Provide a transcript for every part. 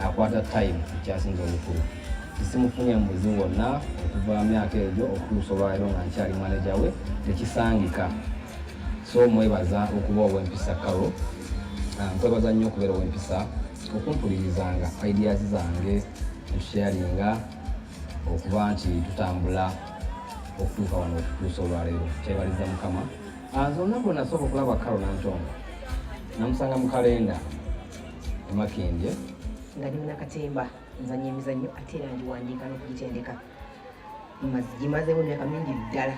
akwata time ekyasinza obukulu. Simufunye muzi wonna okuva myaka egyo okutuusa olwaleero nga nkyali manager we tekisangika. So mwebaza okuba ow'empisa Carol. Nkwebaza nnyo okubeera ow'empisa okumpulirizanga ideas zange tusharinga okuba nti tutambula okutuuka wano okutuusa olwaleero. Kyebaliza Mukama. Zonna bwe nasooka okulaba Carolnantongo namusanga mu kalenda emakindye nga ndi munakatemba nzanya emizannyo ate era ndiwandiika n'okugitendeka gimazeewo emyaka mingi ddala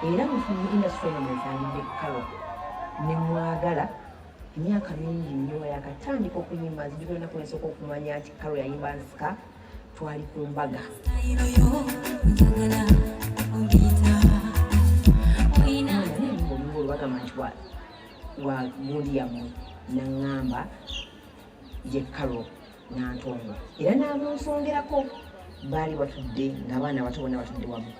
era mufumu industry eno mwensangidde Carol ne mwagala emyaka mingi nnyo yakatandika okuyimba nzijukira ennaku ensooka okumanya nti Carol yayimba nsika twali ku mbaga olubagamba nti wa gundi yammwe naŋŋamba ye Carolnantongo era n'amunsongerako baali batudde ng'abaana bato bonna batudde wamu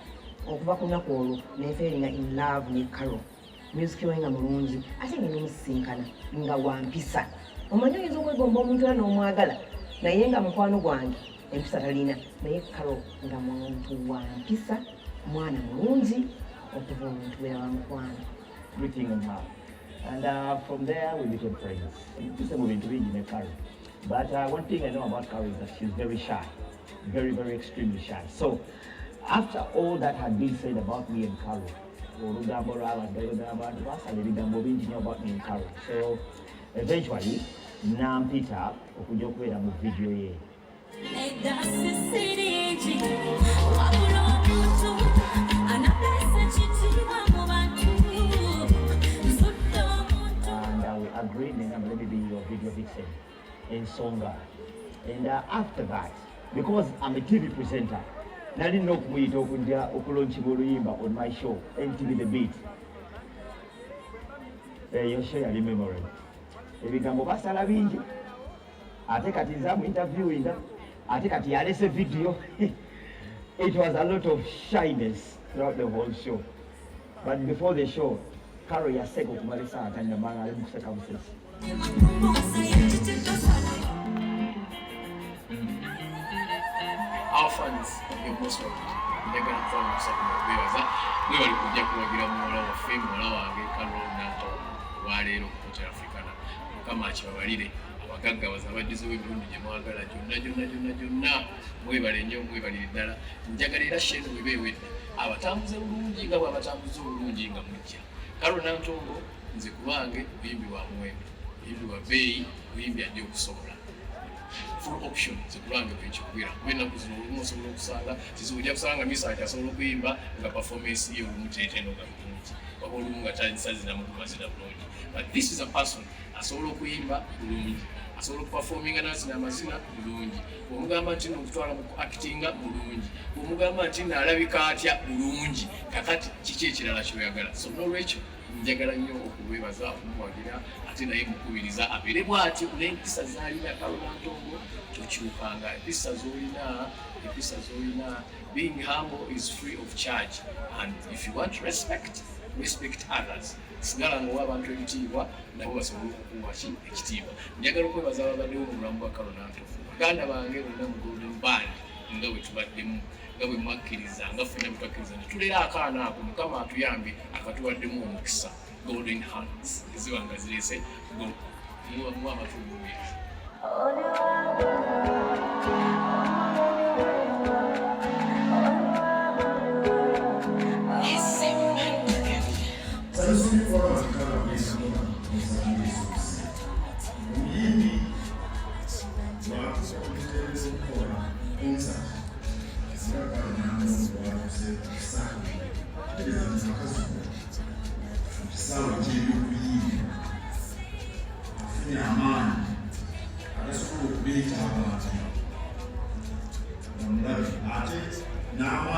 okuva ku lunaku olwo nefeeringa in love ne Carol music we nga mulungi ate nga n'omusisinkana nga wampisa omanyi oyinza okwegomba omuntu era n'omwagala naye nga mukwano gwange empisa talina naye Carol nga muntu wampisa mwana mulungi okuva omuntu wera wa mukwano. Everything on her. And from there we became friends. Just moving to in Carol. But one thing I know about Carol is that she's very shy. Very, very extremely shy. So after all that had been said about me and Carol, about me and Carol. So eventually, now Peter okujokwera mu video ye. And we agreed and I'm going to be your video vixen in Songa. And after that, because I'm a TV presenter, I didn't know we talk on my show, NTV The Beat. Your share memory. Ebigambo basala bingi. Ate kati nzamu interviewing. Ate kati yalese video. It was a lot of shyness throughout the whole show. But before the show, Carol yaseko kumalisa atanya manga ali mukuseka musesi. Our fans are most welcome. They're going to follow us up in the videos. We will be able to more of fame, more of Carolnantongo, Wale, Coach Africana, Kamachi, Valide, Abagaga was about this way, Jamaga, Juna, Webber, and young Webber in Dara, Jagarita Shed will be with our Tams and Runjing, our Tams Runjing, and Mucha. Carolnantongo, the Kuange, we were away. If you are bay, we be a joke sobra. Full option zikulanga Ngajukira wena kuzuluma solo kusanga sizujja kusanga misajja solo kuyimba nga performance ye umuteteno bulungi wabolunga tansazi na mukubazira bulungi. But this is a person asobola kuyimba bulungi asobola performinga n'azina amazina bulungi omugamba nti n'okutwala mu actinga bulungi omugamba nti n'alabika atya bulungi kakati kiki ekirala kyoyagala. So n'olwekyo njagala nnyo okubeebaza okumuwagira ate naye mukubiriza abeere bw'ati n'empisa z'alina Carolnantongo tokyukanga empisa z'olina. Being humble is free of charge, and if you want respect others. Sigala nga abantu ekitiibwa nabo basobola okukuwa ekitiibwa. Njagala okwebaza ababaddewo mu bulamu bwa Carolnantongo baganda bange bonna mu Golden Band nga bwe tubaddemu nga bwe mwakkiriza nga ffenna bwe twakkiriza ne tulera akaana ako Mukama atuyambe akatuwaddemu omukisa golden hands eziba nga zireese mu amatundu geetu. Now,